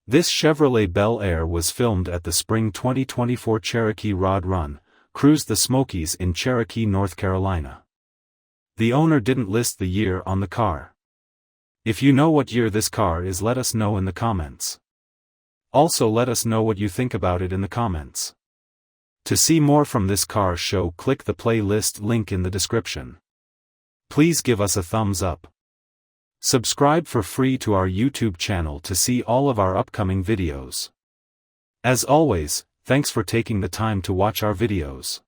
This Chevrolet Bel Air was filmed at the Spring 2024 Cherokee Rod Run, cruised the Smokies in Cherokee, North Carolina. The owner didn't list the year on the car. If you know what year this car is, let us know in the comments. Also, let us know what you think about it in the comments. To see more from this car show, click the playlist link in the description. Please give us a thumbs up. Subscribe for free to our YouTube channel to see all of our upcoming videos. As always, thanks for taking the time to watch our videos.